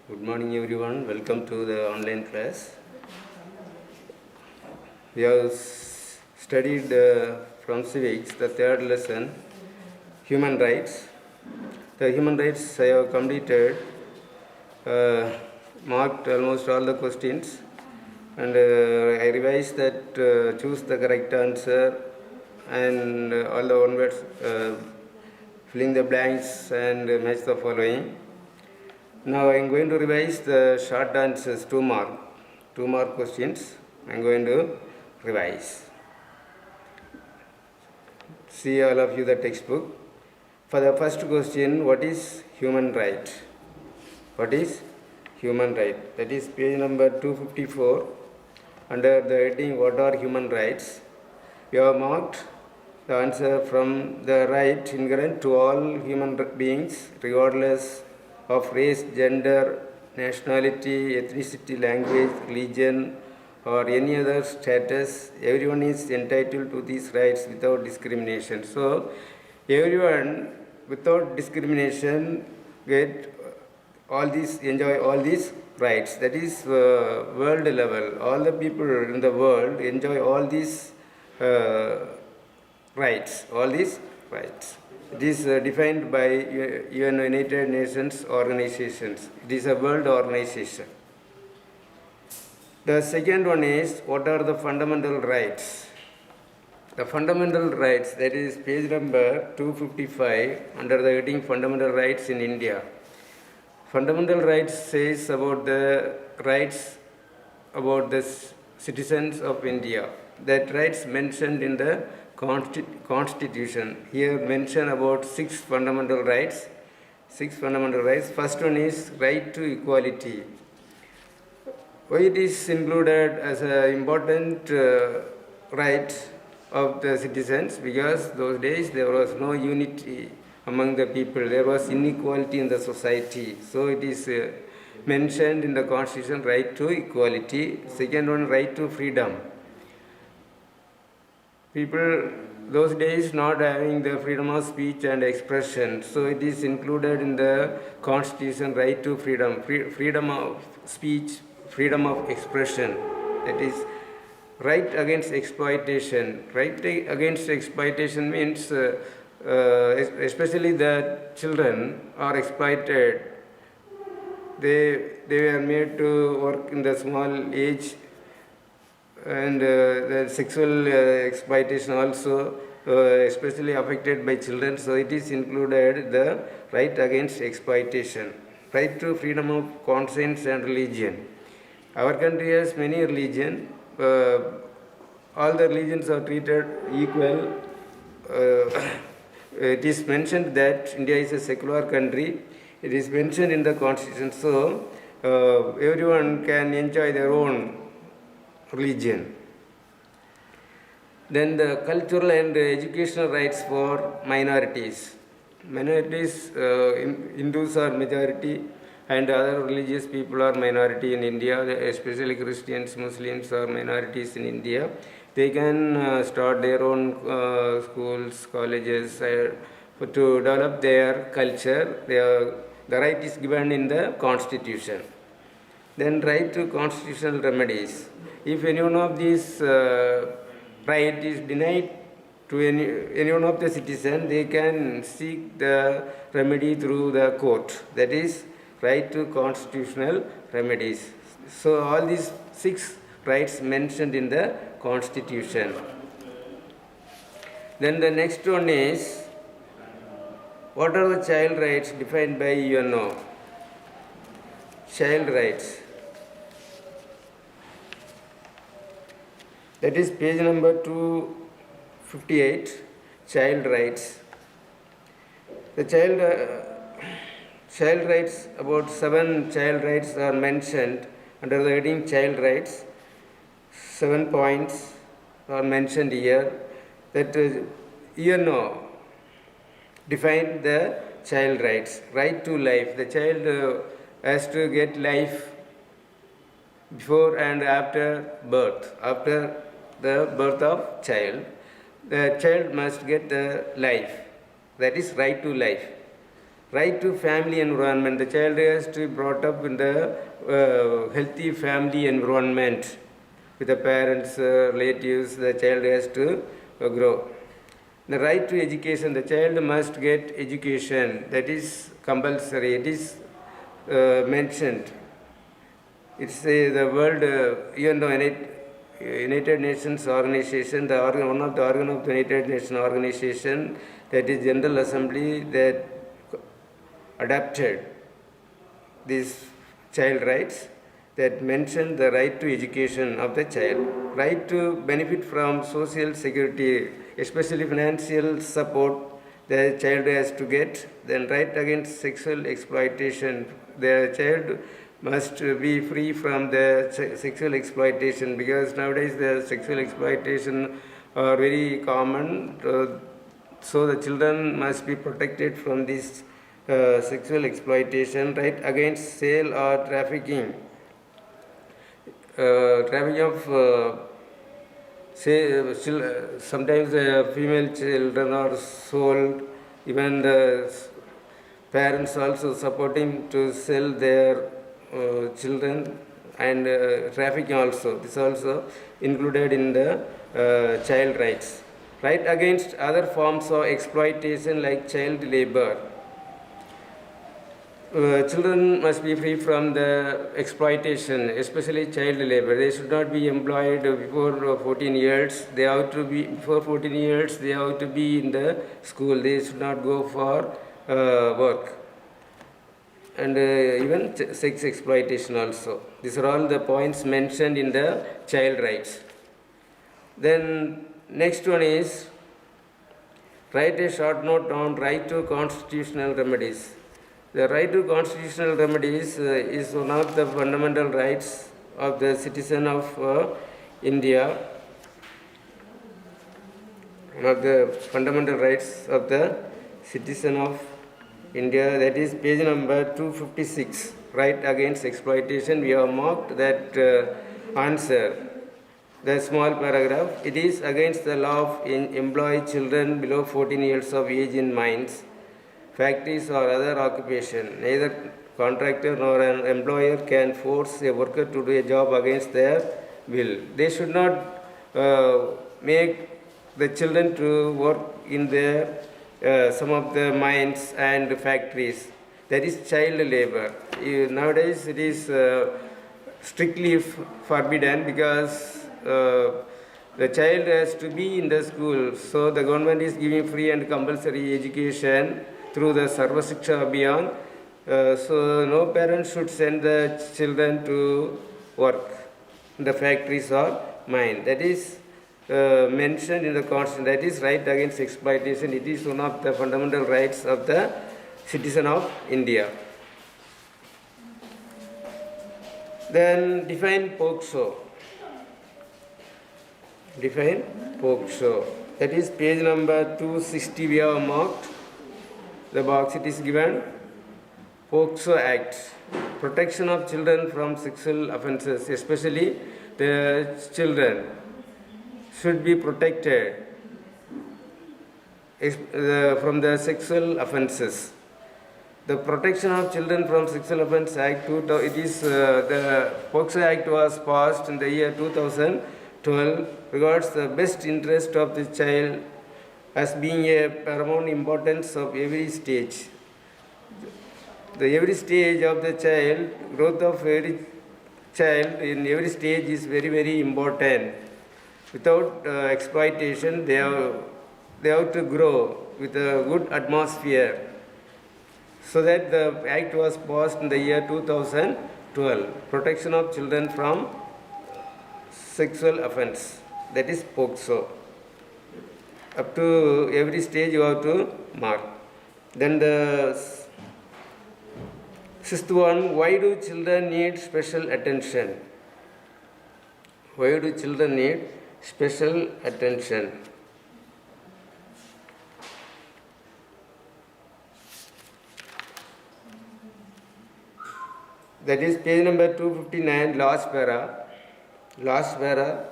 Good morning, everyone. Welcome to the online class. We have studied from civics the third lesson, human rights. The human rights I have completed, marked almost all the questions, and I revised that choose the correct answer and all the one words, filling the blanks and match the following. Now I am going to revise the short answers, 2 mark questions. I am going to revise. See all of you the textbook. For the first question, what is human right? What is human right? That is page number 254. Under the heading, what are human rights? We have marked the answer from the right inherent to all human beings, regardless of race, gender, nationality, ethnicity, language, religion, or any other status. Everyone is entitled to these rights without discrimination. So, everyone without discrimination enjoy all these rights. That is world level. All the people in the world enjoy all these rights. All these rights. It is defined by United Nations organizations. It is a world organization. The second one is, what are the fundamental rights? The fundamental rights, that is page number 255 under the heading Fundamental Rights in India. Fundamental rights says about the rights about the citizens of India. That rights mentioned in the Constitution. Here mention about 6 fundamental rights. 6 fundamental rights. First one is right to equality. Why it is included as an important right of the citizens? Because those days there was no unity among the people. There was inequality in the society. So it is mentioned in the Constitution, right to equality. Second one, right to freedom. People those days not having the freedom of speech and expression, so it is included in the Constitution, right to freedom, freedom of speech, freedom of expression. That is right against exploitation. Right against exploitation means especially the children are exploited. They were made to work in the small age, and the sexual exploitation also especially affected by children. So it is included the right against exploitation. Right to freedom of conscience and religion. Our country has many religions. All the religions are treated equal. It is mentioned that India is a secular country. It is mentioned in the Constitution. So everyone can enjoy their own religion. Then the cultural and educational rights for minorities. Minorities, Hindus are majority and other religious people are minority in India, especially Christians, Muslims are minorities in India. They can start their own schools, colleges to develop their culture. The right is given in the Constitution. Then right to constitutional remedies. If any one of these right is denied to any one of the citizens, they can seek the remedy through the court. That is right to constitutional remedies. So all these 6 rights mentioned in the Constitution. Then the next one is, what are the child rights defined by UNO? Child rights. That is page number 258, child rights. The child rights, about 7 child rights are mentioned under the heading child rights. 7 points are mentioned here. That UNO defined the child rights. Right to life. The child has to get life before and after birth. After the birth of child, the child must get the life. That is right to life. Right to family environment. The child has to be brought up in the healthy family environment with the parents, relatives. The child has to grow. The right to education. The child must get education. That is compulsory. It is mentioned. It's the world, even though United Nations organization, one of the organ of the United Nations organization, that is General Assembly, that adapted these child rights, that mentioned the right to education of the child, right to benefit from social security, especially financial support the child has to get, then right against sexual exploitation. The child must be free from the sexual exploitation, because nowadays the sexual exploitation are very common. So the children must be protected from this sexual exploitation. Right against sale or trafficking. Trafficking of sometimes female children are sold. Even the parents also supporting to sell their children, and trafficking also. This also included in the child rights. Right against other forms of exploitation like child labor. Children must be free from the exploitation, especially child labor. They should not be employed before 14 years. They have to be, before 14 years, they have to be in the school. They should not go for work. And even sex exploitation also. These are all the points mentioned in the child rights. Then next one is, write a short note on right to constitutional remedies. The right to constitutional remedies is one of the fundamental rights of the citizen of India. One of the fundamental rights of the citizen of India, that is page number 256, right against exploitation. We have marked that answer, the small paragraph. It is against the law of employ children below 14 years of age in mines, factories or other occupation. Neither contractor nor an employer can force a worker to do a job against their will. They should not make the children to work in their some of the mines and factories. That is child labor. Nowadays it is strictly forbidden, because the child has to be in the school. So the government is giving free and compulsory education through the Sarva Shiksha Abhiyan. So no parent should send the children to work in the factories or mine. That is mentioned in the Constitution. That is right against exploitation. It is one of the fundamental rights of the citizen of India. Then define POCSO. Define POCSO. That is page number 260 we have marked. The box it is given. POCSO Act. Protection of children from sexual offences, especially the children should be protected from the sexual offences. The Protection of Children from Sexual Offence Act, it is the POCSO Act was passed in the year 2012, regards the best interest of the child as being a paramount importance of every stage. Every stage of the child, growth of every child in every stage is very, very important. Without exploitation, they have to grow with a good atmosphere. So that the act was passed in the year 2012. Protection of children from sexual offence. That is POCSO. Up to every stage you have to mark. Then the sixth one, why do children need special attention? Why do children need special attention? That is page number 259, last para. Last para.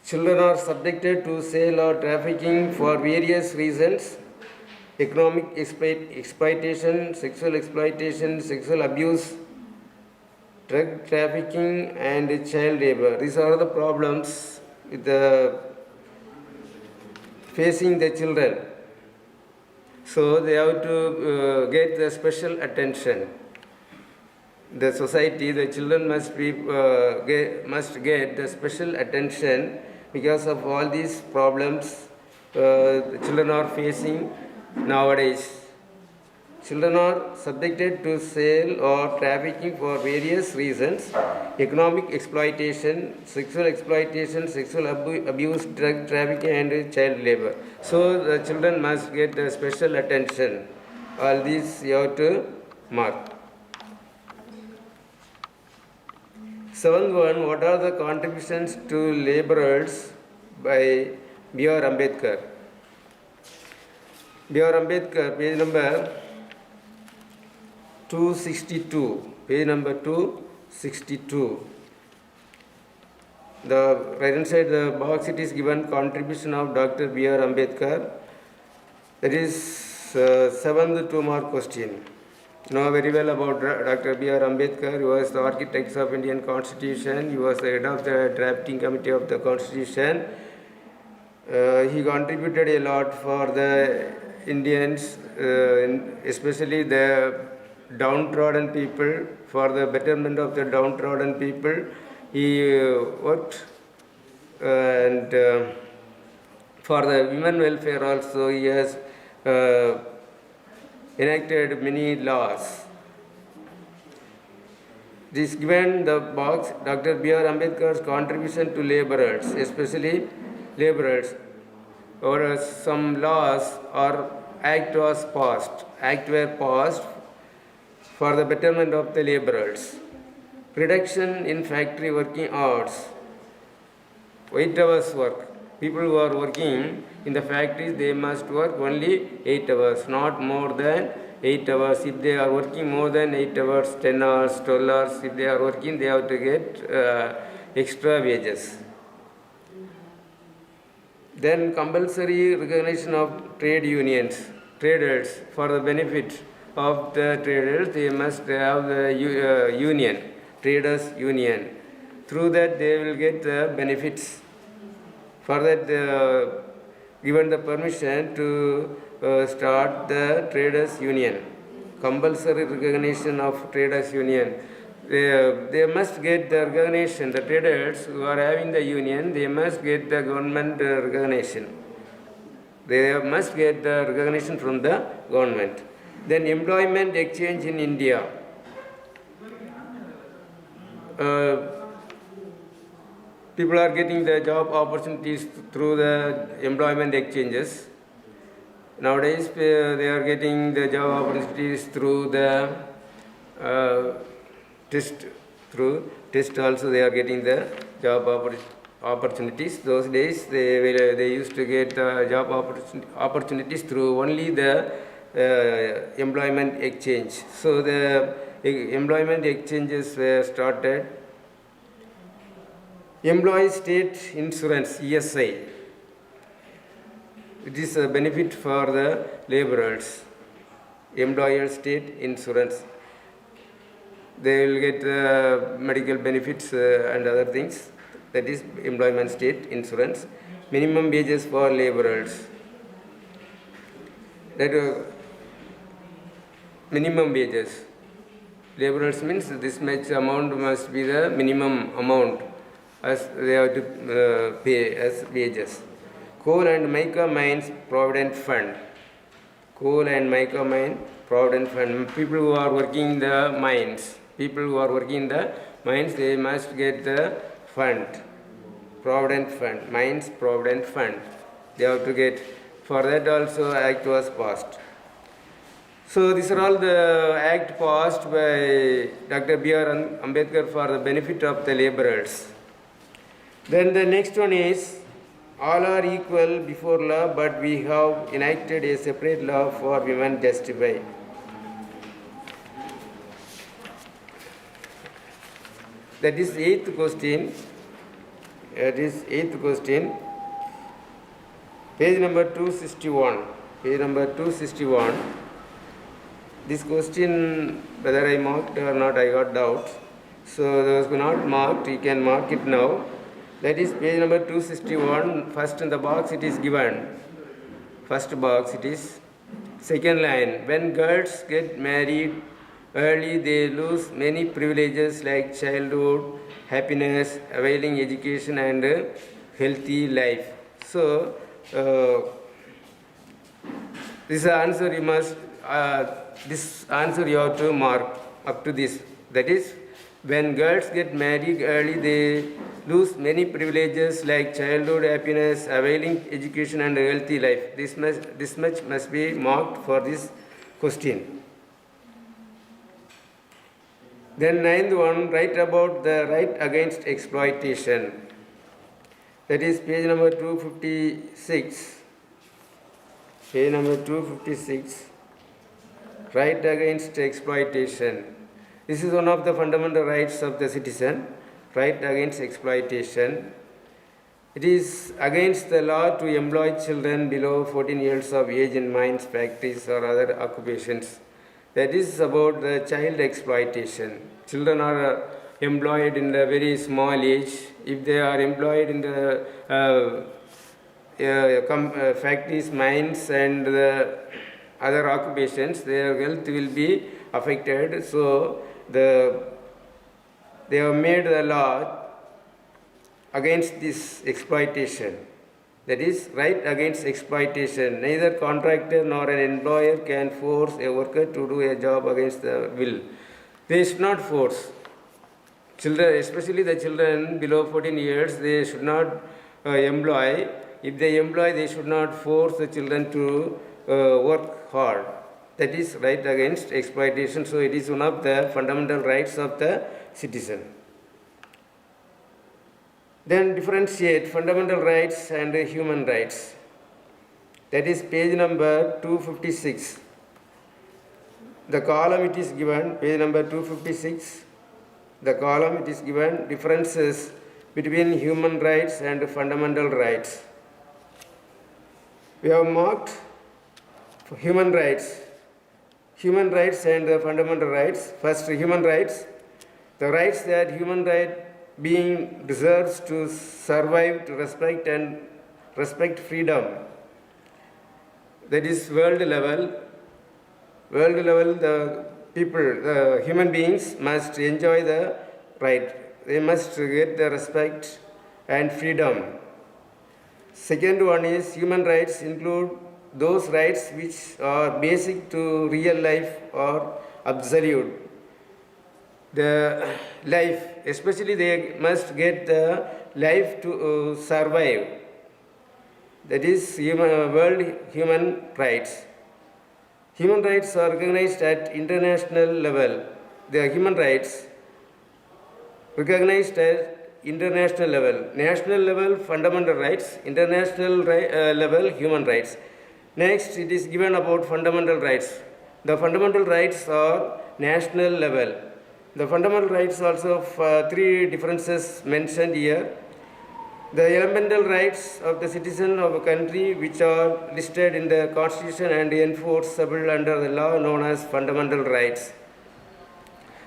Children are subjected to sale or trafficking for various reasons. economic exploitation, sexual abuse, drug trafficking, and child labor. These are the problems with facing the children. So they have to get the special attention. The society, the children must get the special attention because of all these problems the children are facing nowadays. Children are subjected to sale or trafficking for various reasons: economic exploitation, sexual abuse, drug trafficking, and child labor. So the children must get the special attention. All these you have to mark. Seventh one, what are the contributions to laborers by B.R. Ambedkar? B.R. Ambedkar, page number 262. Page number 262. The right hand side the box, it is given contribution of Dr. B.R. Ambedkar. That is seventh 2-mark question. You know very well about Dr. B.R. Ambedkar. He was the architect of Indian Constitution. He was the head of the drafting committee of the Constitution. He contributed a lot for the Indians, especially the downtrodden people, for the betterment of the downtrodden people. He worked and for the women welfare also he has enacted many laws. This given the box, Dr. B.R. Ambedkar's contribution to laborers, especially laborers, or some laws or act were passed for the betterment of the laborers. Reduction in factory working hours, 8 hours work. People who are working in the factories, they must work only 8 hours, not more than 8 hours. If they are working more than 8 hours, 10 hours, 12 hours, if they are working, they have to get extra wages. Then compulsory recognition of trade unions, traders, for the benefit of the traders, they must have the union, traders union. Through that they will get the benefits. For that given the permission to start the traders union, compulsory recognition of traders union. They must get the recognition. The traders who are having the union, they must get the government recognition. They must get the recognition from the government. Then employment exchange in India. People are getting the job opportunities through the employment exchanges. Nowadays, they are getting the job opportunities through the test. Through test also they are getting the job opportunities. Those days they used to get job opportunities through only the employment exchange. So the employment exchanges were started. Employee State Insurance, ESI. It is a benefit for the laborers. Employer State Insurance. They will get medical benefits and other things. That is employment state insurance. Minimum wages for laborers. That minimum wages. Laborers means this much amount must be the minimum amount as they have to pay as wages. Coal and mica mines provident fund. Coal and mica mine provident fund. People who are working in the mines. People who are working in the mines, they must get the fund. Provident fund. Mines provident fund. They have to get. For that also act was passed. So these are all the act passed by Dr. B.R. Ambedkar for the benefit of the laborers. Then the next one is, all are equal before law, but we have enacted a separate law for women justified. That is eighth question. That is eighth question. Page number 261. Page number 261. This question, whether I marked or not, I got doubt. So those who not marked, you can mark it now. That is page number 261. First in the box it is given. First box it is. Second line. When girls get married early, they lose many privileges like childhood, happiness, availing education, and healthy life. So this answer you must. This answer you have to mark up to this. That is, when girls get married early, they lose many privileges like childhood, happiness, availing education, and a healthy life. This much must be marked for this question. Then ninth one, write about the right against exploitation. That is page number 256. Page number 256. Right against exploitation. This is one of the fundamental rights of the citizen. Right against exploitation. It is against the law to employ children below 14 years of age in mines, factories, or other occupations. That is about the child exploitation. Children are employed in the very small age. If they are employed in the factories, mines, and the other occupations, their health will be affected. So they have made the law against this exploitation. That is, right against exploitation. Neither contractor nor an employer can force a worker to do a job against the will. They should not force. Children, especially the children below 14 years, they should not employ. If they employ, they should not force the children to work hard. That is right against exploitation. So it is one of the fundamental rights of the citizen. Then differentiate fundamental rights and human rights. That is page number 256. The column it is given, page number 256. The column it is given, differences between human rights and fundamental rights. We have marked human rights. Human rights and the fundamental rights. First, human rights. The rights that human right being deserves to survive, to respect and respect freedom. That is world level. World level, the people, the human beings must enjoy the right. They must get the respect and freedom. Second one is human rights include those rights which are basic to real life or absolute. The life, especially they must get the life to survive. That is world human rights. Human rights are recognized at international level. The human rights recognized at international level. National level, fundamental rights. International level, human rights. Next, it is given about fundamental rights. The fundamental rights are national level. The fundamental rights also have three differences mentioned here. The elemental rights of the citizen of a country which are listed in the Constitution and enforceable under the law known as fundamental rights.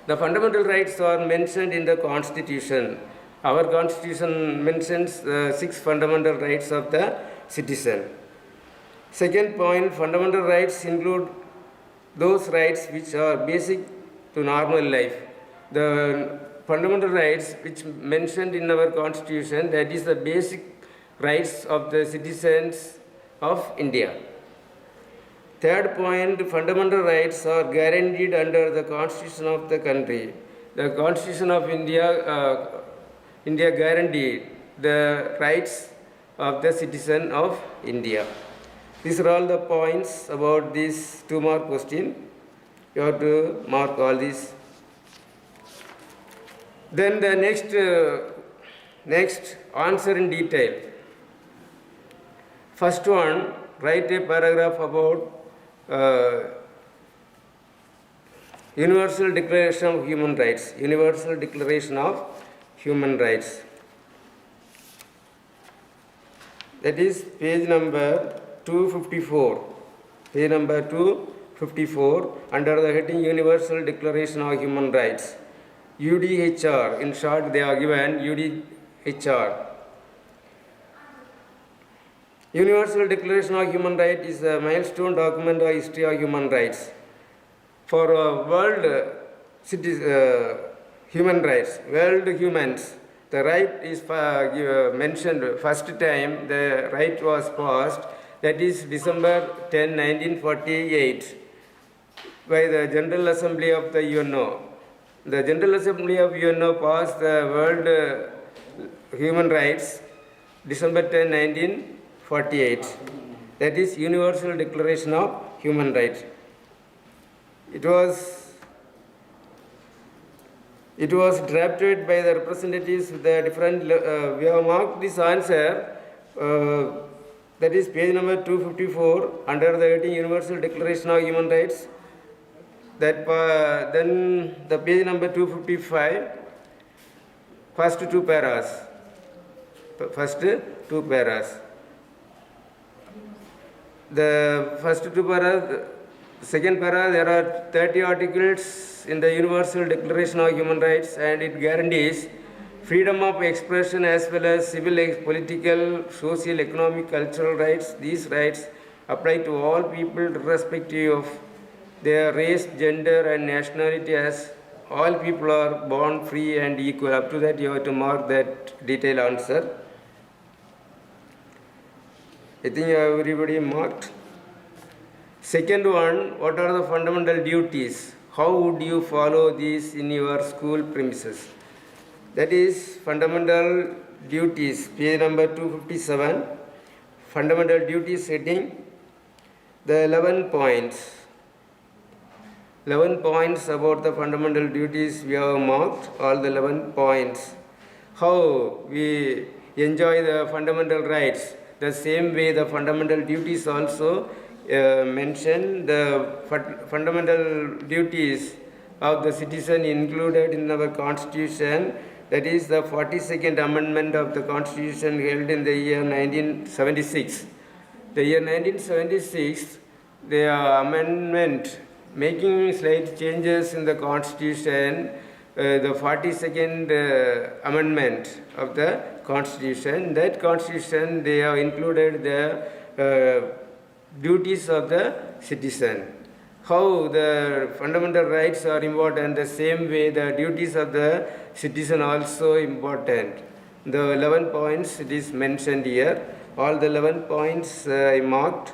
The fundamental rights are mentioned in the Constitution. Our Constitution mentions the 6 fundamental rights of the citizen. Second point, fundamental rights include those rights which are basic to normal life. The fundamental rights which mentioned in our Constitution, that is the basic rights of the citizens of India. Third point, fundamental rights are guaranteed under the Constitution of the country. The Constitution of India guaranteed the rights of the citizen of India. These are all the points about this 2-mark question. You have to mark all these. Then the next answer in detail. First one, write a paragraph about Universal Declaration of Human Rights. Universal Declaration of Human Rights. That is page number 254. page number 254, under the heading Universal Declaration of Human Rights. UDHR, in short they are given UDHR. Universal Declaration of Human Rights is a milestone document of history of human rights. For world human rights, world humans, the right is mentioned first time the right was passed, that is December 10, 1948 by the General Assembly of the UNO. The General Assembly of UNO passed the world human rights December 10, 1948. That is Universal Declaration of Human Rights. It was drafted by the representatives of the different. We have marked this answer. That is page number 254 under the heading Universal Declaration of Human Rights. Then the page number 255. First two paras. The first two paras. Second para, there are 30 articles in the Universal Declaration of Human Rights, and it guarantees freedom of expression as well as civil, political, social, economic, cultural rights. These rights apply to all people irrespective of their race, gender and nationality, as all people are born free and equal. Up to that you have to mark that detailed answer. I think everybody marked. Second one, what are the fundamental duties? How would you follow these in your school premises? That is fundamental duties, page number 257. Fundamental duties heading, the 11 points. 11 points about the fundamental duties we have marked, all the 11 points. How we enjoy the fundamental rights, the same way the fundamental duties also mention the fundamental duties of the citizen included in our constitution, that is the 42nd amendment of the constitution held in the year 1976. The year 1976, the amendment making slight changes in the constitution, the 42nd amendment of the constitution. That constitution they have included the duties of the citizen. How the fundamental rights are important, the same way the duties of the citizen also important. The 11 points it is mentioned here. All the 11 points I marked.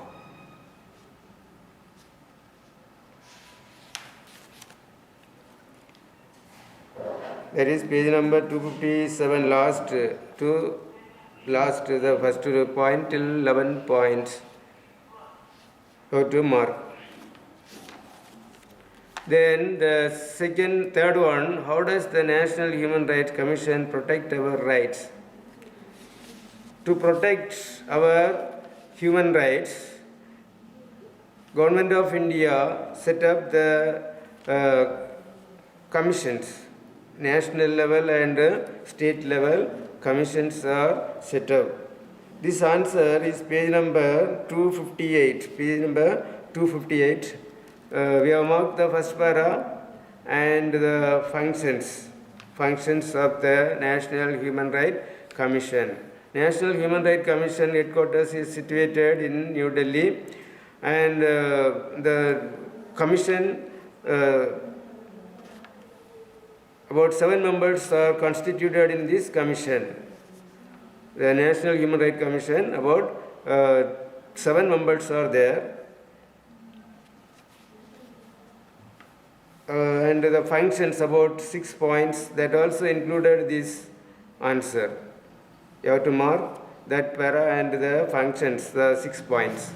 That is page number 257, the first point till 11 points. How to mark. Then the third one, how does the National Human Rights Commission protect our rights? To protect our human rights, Government of India set up the commissions, national level and state level commissions are set up. This answer is page number 258. Page number 258. We have marked the first para and the functions of the National Human Rights Commission. National Human Rights Commission headquarters is situated in New Delhi, and the commission, about 7 members are constituted in this commission. The National Human Rights Commission, about 7 members are there. And the functions, about 6 points, that also included this answer. You have to mark that para and the functions, the 6 points.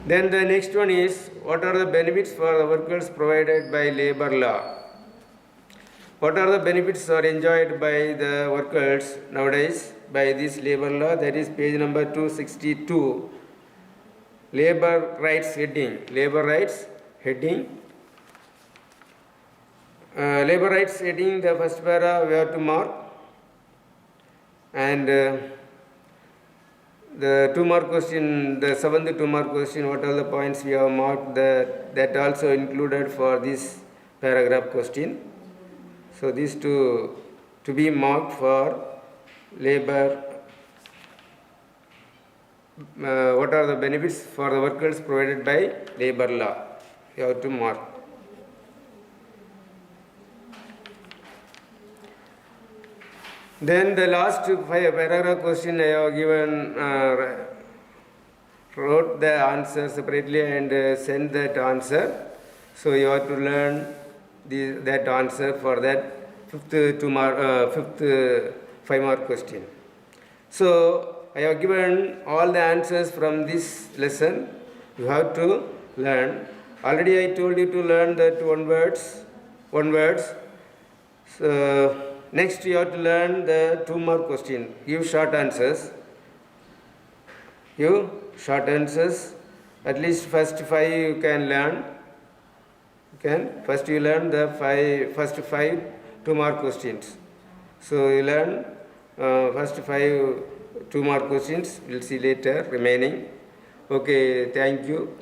Then the next one is, what are the benefits for the workers provided by labor law? What are the benefits are enjoyed by the workers nowadays by this labor law? That is page number 262. Labor rights heading. Labor rights heading. Labor rights heading, the first para we have to mark. And The 2 mark question, the 7th 2 mark question, what are the points we have marked, that also included for this paragraph question. So these two to be marked for labor. What are the benefits for the workers provided by labor law? You have to mark. Then the last paragraph question I have given, wrote the answer separately and sent that answer. So you have to learn that answer for that fifth 5 mark question. So I have given all the answers from this lesson. You have to learn. Already I told you to learn that one words. So next you have to learn the 2 mark question. Give short answers. At least first 5 you can learn. First you learn the first 5 2 mark questions. So you learn first 5 2 mark questions. We'll see later remaining. Okay, thank you.